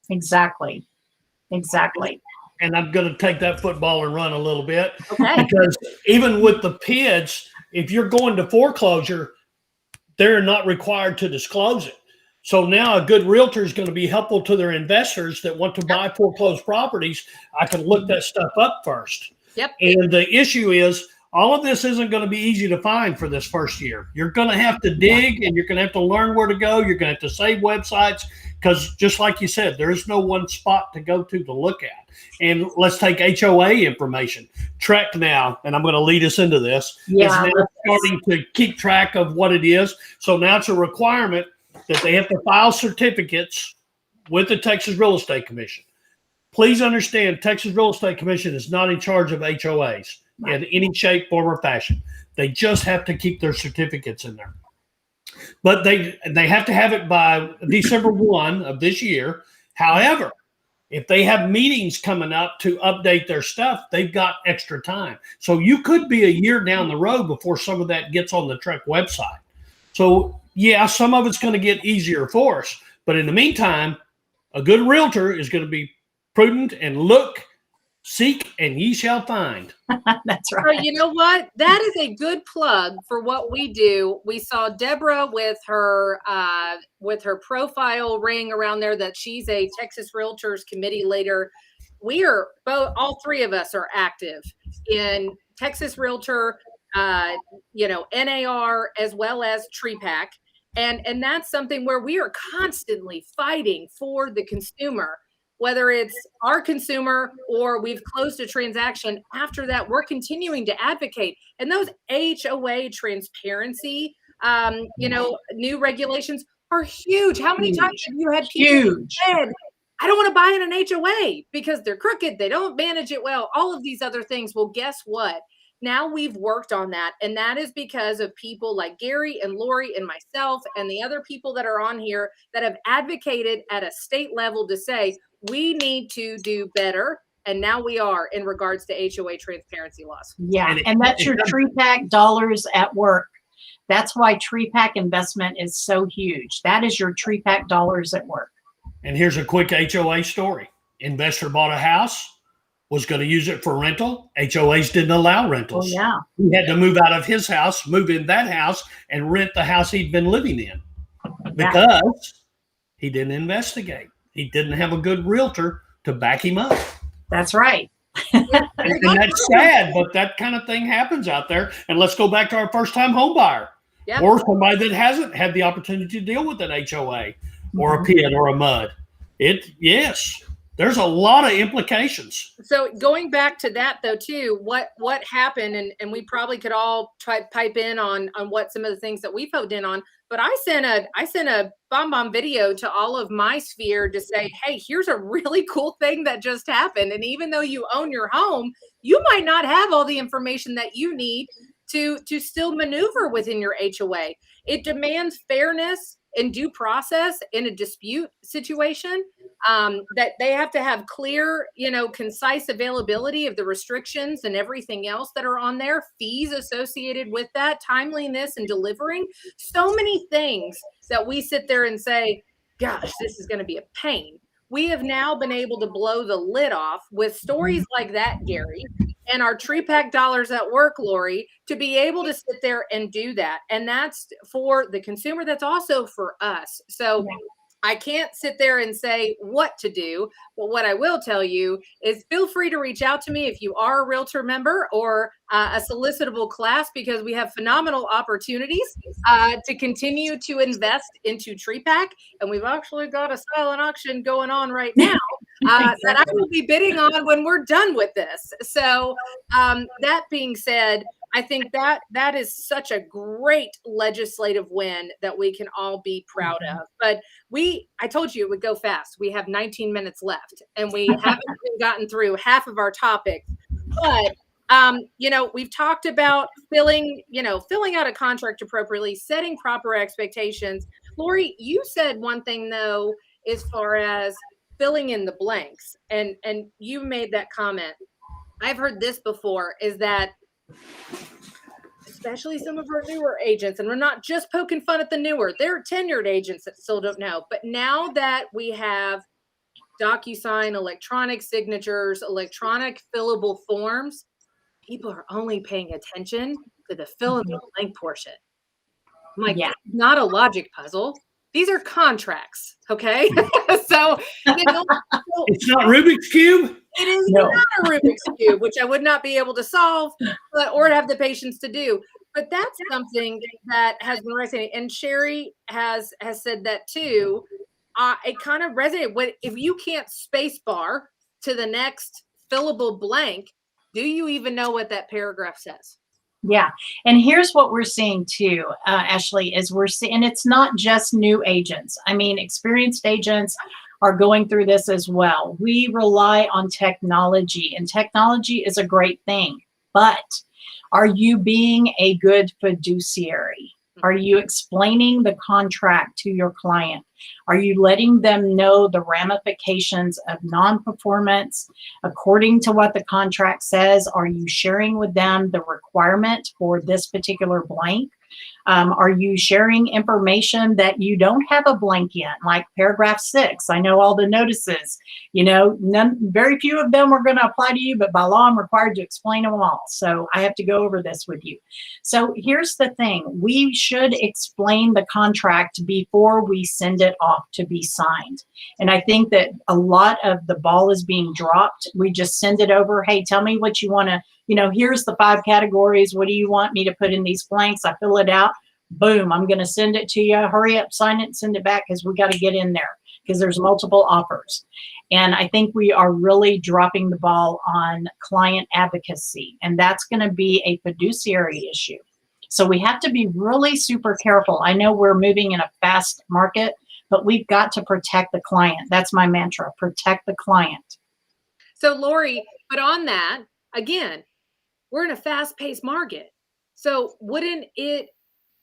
Exactly. And I'm going to take that football and run a little bit. Okay. Because even with the PIDs, if you're going to foreclosure, they're not required to disclose it. So now a good realtor is going to be helpful to their investors that want to buy foreclosed properties. I can look that stuff up first. Yep. And the issue is all of this isn't going to be easy to find for this first year. You're going to have to dig and you're going to have to learn where to go. You're going to have to save websites because just like you said, there is no one spot to go to look at. And let's take HOA information. TREC now, and I'm going to lead us into this, is now starting to keep track of what it is. So now it's a requirement that they have to file certificates with the Texas Real Estate Commission. Please understand, Texas Real Estate Commission is not in charge of HOAs in any shape, form, or fashion. They just have to keep their certificates in there. But they have to have it by December 1 of this year. However, if they have meetings coming up to update their stuff, they've got extra time. So you could be a year down the road before some of that gets on the TREC website. So yeah, some of it's going to get easier for us. But in the meantime, a good realtor is going to be prudent and look, seek, and ye shall find. That's right. So you know what? That is a good plug for what we do. We saw Deborah with her profile ring around there that she's a Texas Realtors Committee leader. We are all three of us are active in Texas Realtor, NAR, as well as TREC. And that's something where we are constantly fighting for the consumer. Whether it's our consumer or we've closed a transaction, after that, we're continuing to advocate. And those HOA transparency, new regulations are huge. How many times have you had people said, I don't want to buy in an HOA because they're crooked, they don't manage it well, all of these other things? Well, guess what? Now we've worked on that. And that is because of people like Gary and Lori and myself and the other people that are on here that have advocated at a state level to say, we need to do better. And now we are in regards to HOA transparency laws. Yeah. And that's your TREC dollars at work. That's why TREC investment is so huge. That is your TREC dollars at work. And here's a quick HOA story. Investor bought a house, was going to use it for rental. HOAs didn't allow rentals. Oh, yeah. He had to move out of his house, move in that house, and rent the house he'd been living in because he didn't investigate. He didn't have a good realtor to back him up. That's right. and that's sad, but that kind of thing happens out there. And let's go back to our first-time home buyer or somebody that hasn't had the opportunity to deal with an HOA or a PID or a MUD. Yes. There's a lot of implications. So going back to that though too, what happened, and we probably could all pipe in on what some of the things that we've honed in on, but I sent a bomb video to all of my sphere to say, hey, here's a really cool thing that just happened. And even though you own your home, you might not have all the information that you need to still maneuver within your HOA. It demands fairness and due process in a dispute situation. That they have to have clear, concise availability of the restrictions and everything else that are on there, fees associated with that, timeliness and delivering. So many things that we sit there and say, gosh, this is going to be a pain. We have now been able to blow the lid off with stories like that, Gary, and our TREC dollars at work, Lori, to be able to sit there and do that. And that's for the consumer. That's also for us. So I can't sit there and say what to do, but what I will tell you is feel free to reach out to me if you are a Realtor member or a solicitable class, because we have phenomenal opportunities to continue to invest into TREC. And we've actually got a silent auction going on right now that I will be bidding on when we're done with this. So that being said, I think that is such a great legislative win that we can all be proud of. But I told you it would go fast. We have 19 minutes left and we haven't even gotten through half of our topics. But, we've talked about filling out a contract appropriately, setting proper expectations. Lori, you said one thing though, as far as filling in the blanks, and you made that comment. I've heard this before, is that especially some of our newer agents, and we're not just poking fun at the newer, there are tenured agents that still don't know. But now that we have DocuSign, electronic signatures, electronic fillable forms, people are only paying attention to the fill in the blank portion. I'm like, not a logic puzzle. These are contracts, okay? So, it's not Rubik's Cube? It is not a Rubik's Cube, which I would not be able to solve or have the patience to do. But that's something that has been resonating. And Sherry has said that too. It kind of resonated. If you can't space bar to the next fillable blank, do you even know what that paragraph says? Yeah. And here's what we're seeing too, Ashley, is we're seeing, and it's not just new agents. I mean, experienced agents are going through this as well. We rely on technology, and technology is a great thing, but are you being a good fiduciary? Are you explaining the contract to your client? Are you letting them know the ramifications of non-performance according to what the contract says? Are you sharing with them the requirement for this particular blank? Are you sharing information that you don't have a blank in, like paragraph 6? I know all the notices, very few of them are going to apply to you, but by law, I'm required to explain them all. So I have to go over this with you. So here's the thing. We should explain the contract before we send it off to be signed. And I think that a lot of the ball is being dropped. We just send it over. Hey, tell me what you want to, here's the 5 categories. What do you want me to put in these blanks? I fill it out. Boom, I'm going to send it to you. Hurry up, sign it, and send it back, because we got to get in there because there's multiple offers. And I think we are really dropping the ball on client advocacy, and that's going to be a fiduciary issue. So we have to be really super careful. I know we're moving in a fast market, but we've got to protect the client. That's my mantra, protect the client. So Lori, but on that, again, we're in a fast-paced market. So wouldn't it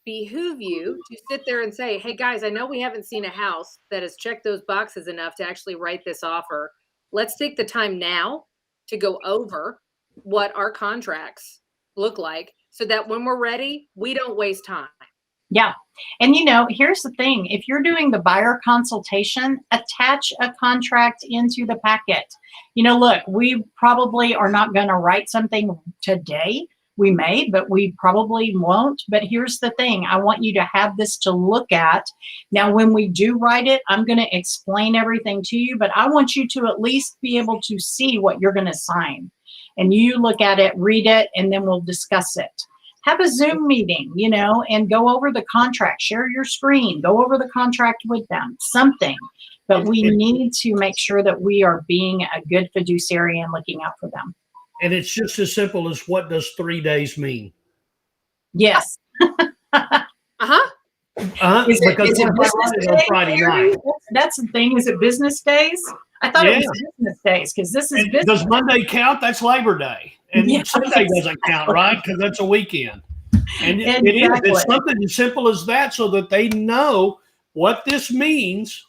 behoove you to sit there and say, hey guys, I know we haven't seen a house that has checked those boxes enough to actually write this offer. Let's take the time now to go over what our contracts look like so that when we're ready, we don't waste time. Yeah. And here's the thing. If you're doing the buyer consultation, attach a contract into the packet. Look, we probably are not going to write something today. We may, but we probably won't. But here's the thing. I want you to have this to look at. Now, when we do write it, I'm going to explain everything to you, but I want you to at least be able to see what you're going to sign. And you look at it, read it, and then we'll discuss it. have a Zoom meeting, and go over the contract, share your screen, go over the contract with them, something. But we need to make sure that we are being a good fiduciary and looking out for them. And it's just as simple as, what does 3 days mean? Yes. Uh-huh. Is it Because we're business on days, Friday Mary? night. That's the thing. Is it business days? I thought it was business days, because this is business. Does Monday count? That's Labor Day. And Yeah, Sunday doesn't count, right? Because that's a weekend. And it is. It's something as simple as that, so that they know what this means.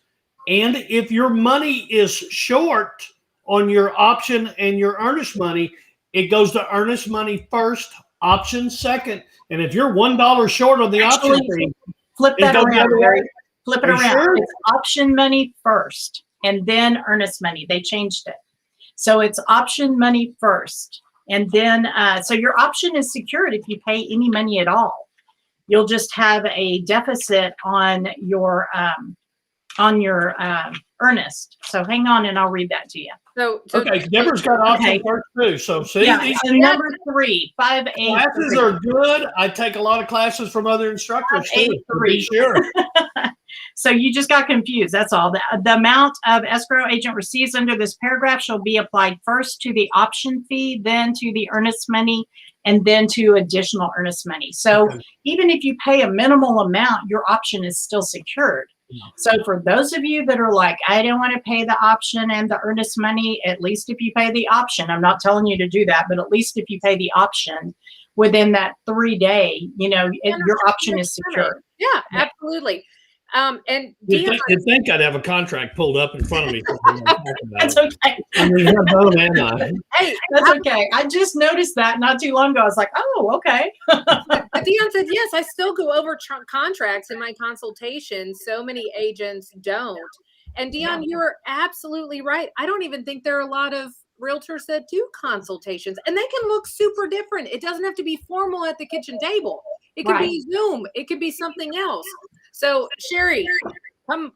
And if your money is short on your option and your earnest money, it goes to earnest money first, option second. And if you're $1 short on the option fee, flip that around, Gary. Flip it around. Sure? It's option money first and then earnest money. They changed it. So it's option money first. And then, so your option is secured if you pay any money at all. You'll just have a deficit on your earnest. So hang on and I'll read that to you. So okay, Deborah's got option first too. So see, so number 3, 5A. Classes are good. I take a lot of classes from other instructors too. Sure. So you just got confused. That's all. The amount of escrow agent receives under this paragraph shall be applied first to the option fee, then to the earnest money, and then to additional earnest money. So even if you pay a minimal amount, your option is still secured. So for those of you that are like, I don't want to pay the option and the earnest money, at least if you pay the option, I'm not telling you to do that, but at least if you pay the option within that 3 day, your option is secured. Yeah, absolutely. And you'd think I'd have a contract pulled up in front of me. That's okay. I mean, hey, that's okay. I just noticed that not too long ago. I was like, oh, okay. But Dion said, yes, I still go over contracts in my consultation. So many agents don't. And Dion, you're absolutely right. I don't even think there are a lot of realtors that do consultations, and they can look super different. It doesn't have to be formal at the kitchen table. It could be Zoom. It could be something else. So Sherry, come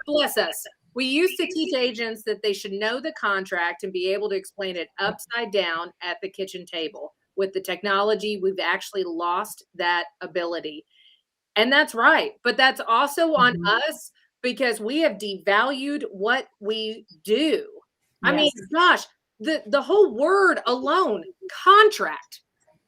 bless us. We used to teach agents that they should know the contract and be able to explain it upside down at the kitchen table. With the technology, we've actually lost that ability. And that's right. But that's also on us, because we have devalued what we do. I mean, gosh, the whole word alone, contract,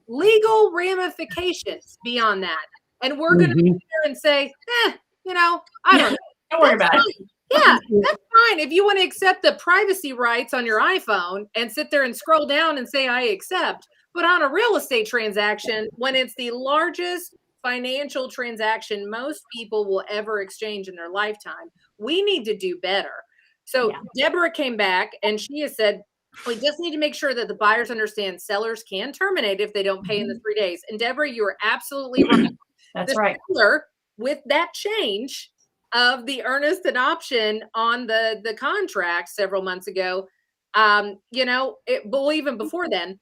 legal ramifications beyond that. And we're going to sit there and say, I don't know. Don't worry about it. Yeah, that's fine. If you want to accept the privacy rights on your iPhone and sit there and scroll down and say, I accept. But on a real estate transaction, when it's the largest financial transaction most people will ever exchange in their lifetime, we need to do better. So Deborah came back and she has said, we just need to make sure that the buyers understand sellers can terminate if they don't pay in the 3 days. And Deborah, you are absolutely right. That's right. Seller, with that change of the earnest and option on the contract several months ago, but even before then,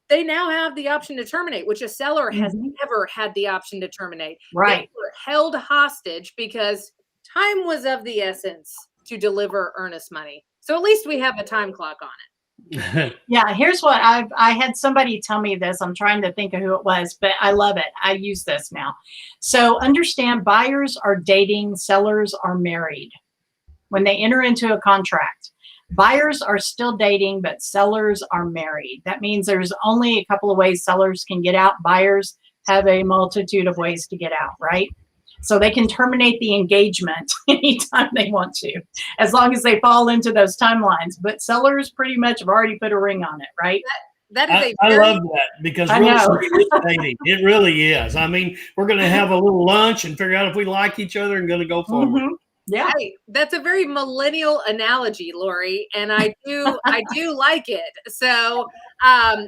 they now have the option to terminate, which a seller has never had the option to terminate. Right. They were held hostage because time was of the essence to deliver earnest money. So at least we have a time clock on it. Yeah, here's what I had somebody tell me this. I'm trying to think of who it was, but I love it. I use this now. So understand, buyers are dating, sellers are married. When they enter into a contract, buyers are still dating, but sellers are married. That means there's only a couple of ways sellers can get out. Buyers have a multitude of ways to get out, right? So they can terminate the engagement anytime they want to, as long as they fall into those timelines. But sellers pretty much have already put a ring on it, right? That is I love that, because real estate is dating. It really is. I mean, we're going to have a little lunch and figure out if we like each other and going to go forward. Yeah, hey, that's a very millennial analogy, Lori, and I do like it. So, all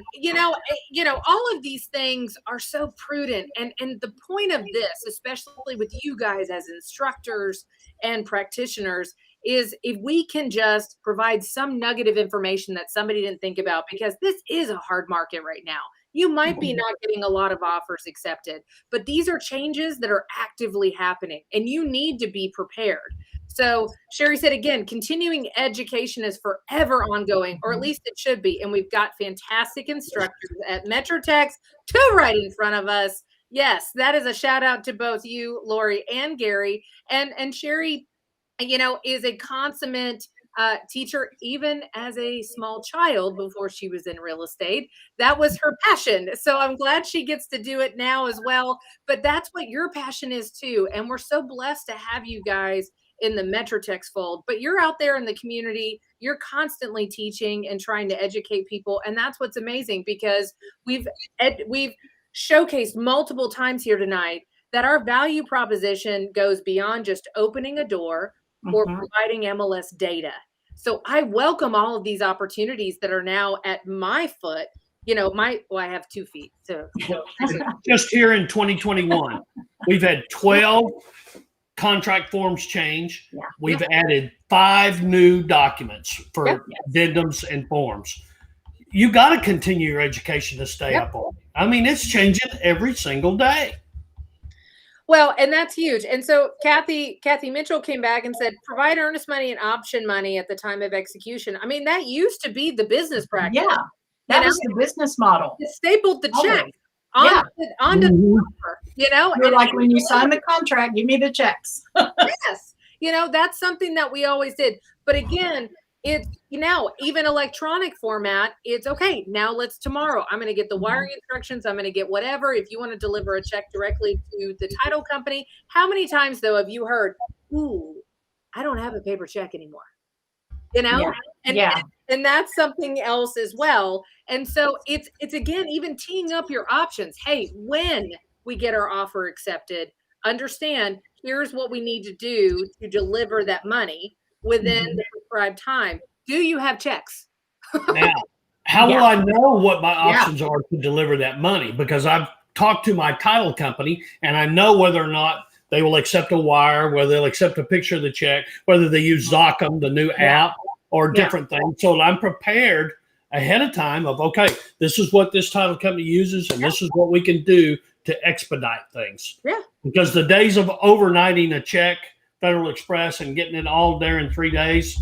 of these things are so prudent, and the point of this, especially with you guys as instructors and practitioners, is if we can just provide some nugget of information that somebody didn't think about, because this is a hard market right now. You might be not getting a lot of offers accepted, but these are changes that are actively happening and you need to be prepared. So Sherry said, again, continuing education is forever ongoing, or at least it should be. And we've got fantastic instructors at MetroTex, two right in front of us. Yes, that is a shout out to both you, Lori, and Gary. And Sherry, is a consummate teacher, even as a small child before she was in real estate. That was her passion. So I'm glad she gets to do it now as well. But that's what your passion is too. And we're so blessed to have you guys in the MetroTex fold. But you're out there in the community, you're constantly teaching and trying to educate people. And that's what's amazing, because we've showcased multiple times here tonight that our value proposition goes beyond just opening a door or providing MLS data. So I welcome all of these opportunities that are now at my foot. I have 2 feet. So just here in 2021, we've had 12 contract forms change. Yeah. We've added 5 new documents for addendums and forms. You got to continue your education to stay up on it. I mean, it's changing every single day. Well, and that's huge. And so Kathy Mitchell came back and said, provide earnest money and option money at the time of execution. I mean, that used to be the business practice. Yeah, that was the business model. It stapled the check onto the offer, You're like, when you sign the contract, give me the checks. Yes. That's something that we always did. But again, it's even electronic format, it's okay. Now tomorrow, I'm going to get the wiring instructions. I'm going to get whatever. If you want to deliver a check directly to the title company, how many times though have you heard, ooh, I don't have a paper check anymore? And that's something else as well. And so it's again, even teeing up your options. Hey, when we get our offer accepted, understand, here's what we need to do to deliver that money within the prescribed time. Do you have checks? Now, how will I know what my options are to deliver that money? Because I've talked to my title company and I know whether or not they will accept a wire, whether they'll accept a picture of the check, whether they use Zocum, the new app, or different things. So I'm prepared ahead of time of, okay, this is what this title company uses and this is what we can do to expedite things. Yeah. Because the days of overnighting a check, Federal Express, and getting it all there in 3 days,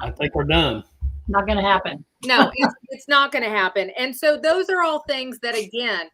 I think we're done. Not going to happen. No, it's not going to happen. And so those are all things that, again,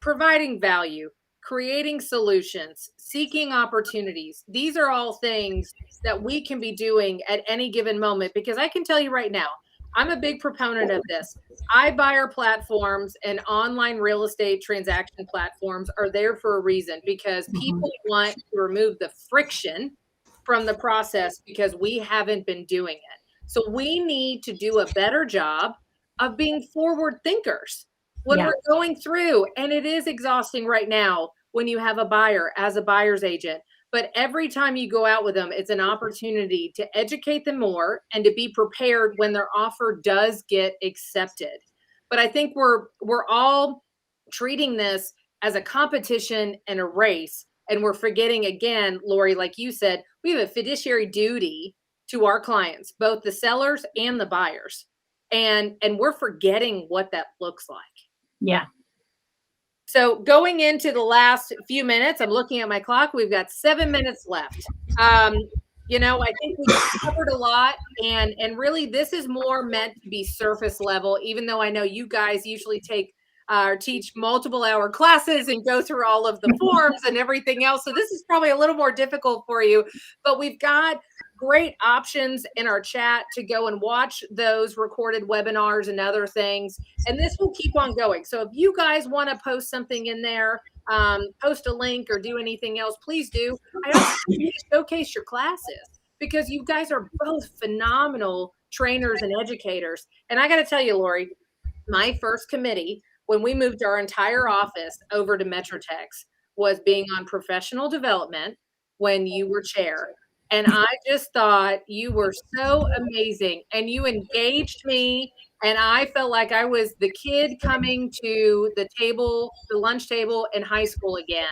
providing value, creating solutions, seeking opportunities. These are all things that we can be doing at any given moment, because I can tell you right now, I'm a big proponent of this. iBuyer platforms and online real estate transaction platforms are there for a reason, because people want to remove the friction from the process because we haven't been doing it. So we need to do a better job of being forward thinkers when we're going through. And it is exhausting right now when you have a buyer as a buyer's agent. But every time you go out with them, it's an opportunity to educate them more and to be prepared when their offer does get accepted. But I think we're all treating this as a competition and a race. And we're forgetting, again, Lori, like you said, we have a fiduciary duty to our clients, both the sellers and the buyers. And we're forgetting what that looks like. Yeah. So going into the last few minutes, I'm looking at my clock. We've got 7 minutes left. I think we covered a lot, and really this is more meant to be surface level, even though I know you guys usually teach multiple hour classes and go through all of the forms and everything else. So this is probably a little more difficult for you, but we've got great options in our chat to go and watch those recorded webinars and other things. And this will keep on going. So if you guys want to post something in there, post a link or do anything else, please do. I also want you to showcase your classes, because you guys are both phenomenal trainers and educators. And I got to tell you, Lori, my first committee, when we moved our entire office over to MetroTex, was being on professional development when you were chair. And I just thought you were so amazing, and you engaged me, and I felt like I was the kid coming to the lunch table in high school again.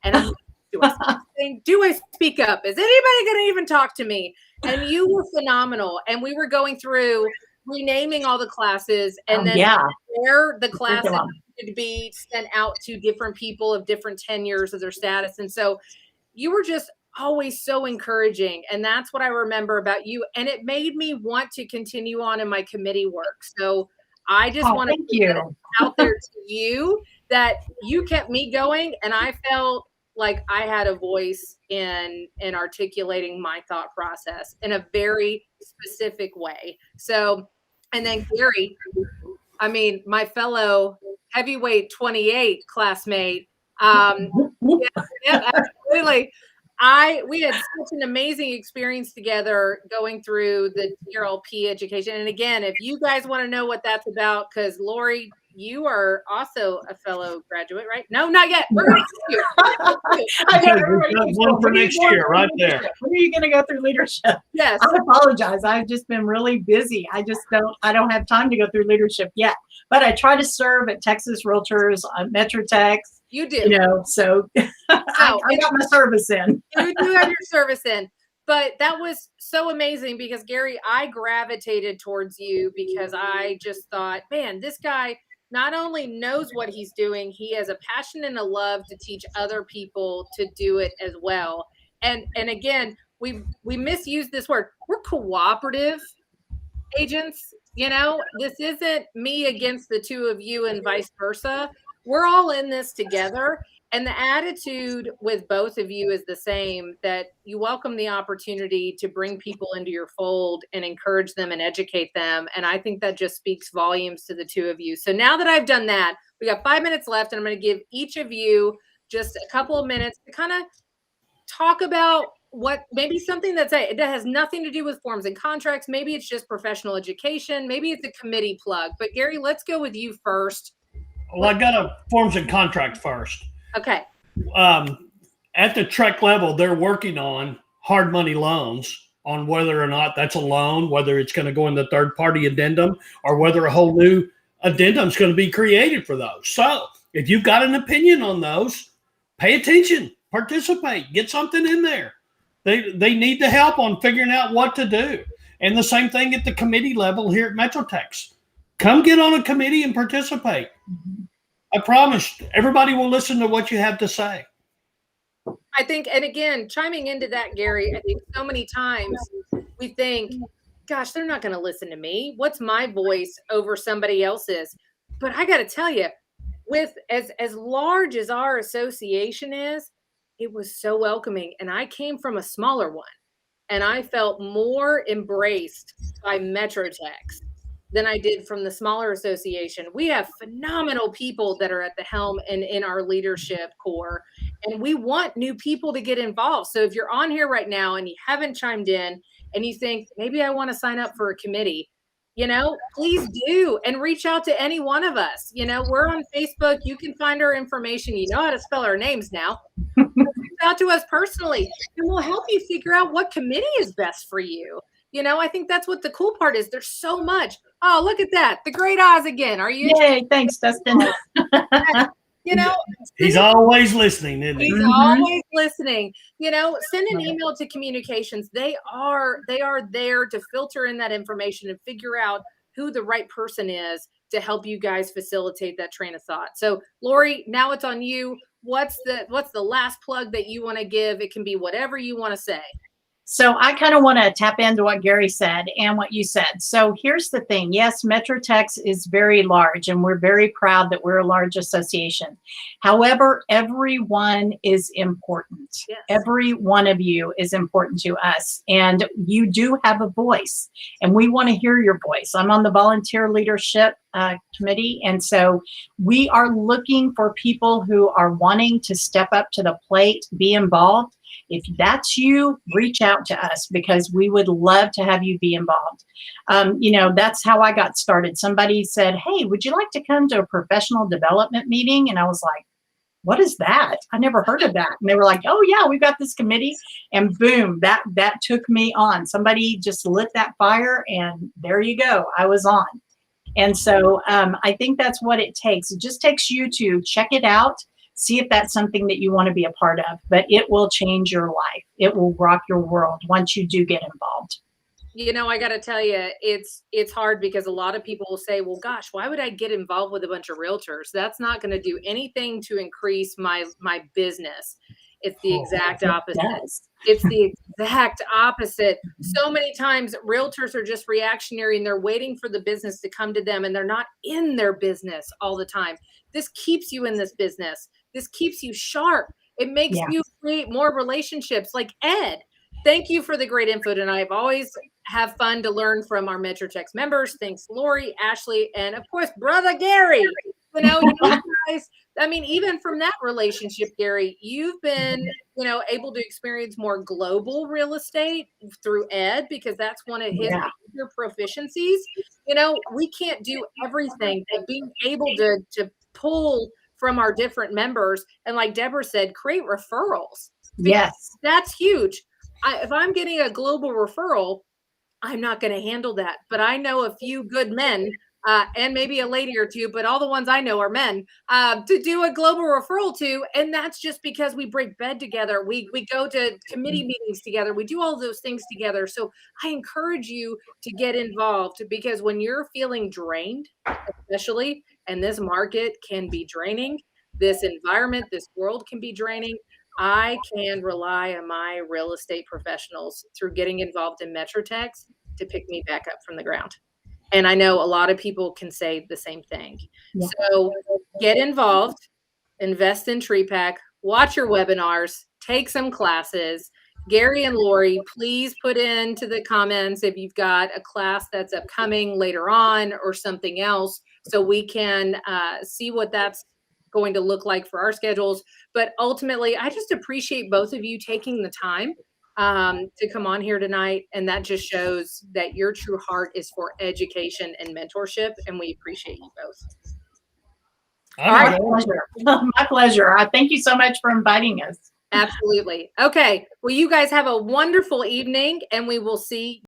And I'm like, do I speak up? Is anybody going to even talk to me? And you were phenomenal. And we were going through renaming all the classes, and then where the classes to be sent out to different people of different tenures of their status. And so you were just always so encouraging. And that's what I remember about you. And it made me want to continue on in my committee work. So I just want to thank put that you. out there to you that you kept me going. And I felt like I had a voice in articulating my thought process in a very specific way. So, and then Gary, I mean, my fellow heavyweight 28 classmate, yeah, yeah, absolutely. We had such an amazing experience together going through the TRLP education. And again, if you guys want to know what that's about, because Lori, you are also a fellow graduate, right? No, not yet. We're going to you. I know everybody keeps One going, for "When are you next going year, through right there." leadership? When are you going to go through leadership? Yes. I apologize. I've just been really busy. I don't have time to go through leadership yet. But I try to serve at Texas Realtors, Metro Tex. You do. You know, so I got my service in. You do have your service in. But that was so amazing because Gary, I gravitated towards you because I just thought, man, this guy not only knows what he's doing, he has a passion and a love to teach other people to do it as well. And again, we misuse this word. We're cooperative agents. You know, this isn't me against the two of you and vice versa. We're all in this together. And the attitude with both of you is the same, that you welcome the opportunity to bring people into your fold and encourage them and educate them. And I think that just speaks volumes to the two of you. So now that I've done that, we got 5 minutes left, and I'm going to give each of you just a couple of minutes to kind of talk about what maybe something that has nothing to do with forms and contracts. Maybe it's just professional education. Maybe it's a committee plug. But Gary, let's go with you first. Well, I got a forms and contract first. Okay. At the TREC level, they're working on hard money loans on whether or not that's a loan, whether it's going to go in the third party addendum or whether a whole new addendum is going to be created for those. So if you've got an opinion on those, pay attention, participate, get something in there. They need the help on figuring out what to do. And the same thing at the committee level here at Metrotex. Come get on a committee and participate. I promise everybody will listen to what you have to say. I think, and again, chiming into that, Gary, I think so many times we think, gosh, they're not going to listen to me. What's my voice over somebody else's? But I got to tell you, with as large as our association is, it was so welcoming. And I came from a smaller one, and I felt more embraced by Metrotex than I did from the smaller association. We have phenomenal people that are at the helm and in our leadership core, and we want new people to get involved. So if you're on here right now and you haven't chimed in and you think, maybe I want to sign up for a committee, you know, please do, and reach out to any one of us. You know, we're on Facebook. You can find our information. You know how to spell our names now. Reach out to us personally, and we'll help you figure out what committee is best for you. You know, I think that's what the cool part is. There's so much. Oh, look at that. The great eyes again. Are you? Yay, thanks, Dustin. You know, he's always listening, isn't he? He's always listening. You know, send an email to communications. They are there to filter in that information and figure out who the right person is to help you guys facilitate that train of thought. So, Lori, now it's on you. What's the last plug that you want to give? It can be whatever you want to say. So I kind of want to tap into what Gary said and what you said. So here's the thing. Yes, Metrotex is very large, and we're very proud that we're a large association. However, everyone is important. Yes. Every one of you is important to us, and you do have a voice, and we want to hear your voice. I'm on the volunteer leadership committee, and so we are looking for people who are wanting to step up to the plate, be involved. If that's you, reach out to us because we would love to have you be involved. You know, that's how I got started. Somebody said, hey, would you like to come to a professional development meeting? And I was like, what is that? I never heard of that. And they were like, oh yeah, we've got this committee. And boom, that took me on. Somebody just lit that fire, and there you go. I was on. And so I think that's what it takes. It just takes you to check it out. See if that's something that you want to be a part of, but it will change your life. It will rock your world once you do get involved. You know, I got to tell you, it's hard because a lot of people will say, well, gosh, why would I get involved with a bunch of realtors? That's not going to do anything to increase my business. It's the exact opposite. Yes. It's the exact opposite. So many times realtors are just reactionary and they're waiting for the business to come to them and they're not in their business all the time. This keeps you in this business. This keeps you sharp. It makes you create more relationships like Ed. Thank you for the great info tonight. I've always have fun to learn from our MetroTex members. Thanks, Lori, Ashley, and of course, brother Gary. You know, you guys, I mean, even from that relationship, Gary, you've been, you know, able to experience more global real estate through Ed because that's one of his major proficiencies. You know, we can't do everything, but being able to pull from our different members and, like Deborah said, create referrals. Yes, that's huge. If I'm getting a global referral, I'm not going to handle that. But I know a few good men and maybe a lady or two, but all the ones I know are men to do a global referral to. And that's just because we break bed together. We go to committee meetings together. We do all those things together. So I encourage you to get involved because when you're feeling drained, especially, and this market can be draining, this environment, this world can be draining. I can rely on my real estate professionals through getting involved in MetroTex to pick me back up from the ground. And I know a lot of people can say the same thing. Yeah. So get involved, invest in TREC, watch your webinars, take some classes. Gary and Lori, please put into the comments if you've got a class that's upcoming later on or something else so we can see what that's going to look like for our schedules. But ultimately, I just appreciate both of you taking the time to come on here tonight. And that just shows that your true heart is for education and mentorship. And we appreciate you both. All right. My pleasure. My pleasure. Thank you so much for inviting us. Absolutely. Okay. Well, you guys have a wonderful evening and we will see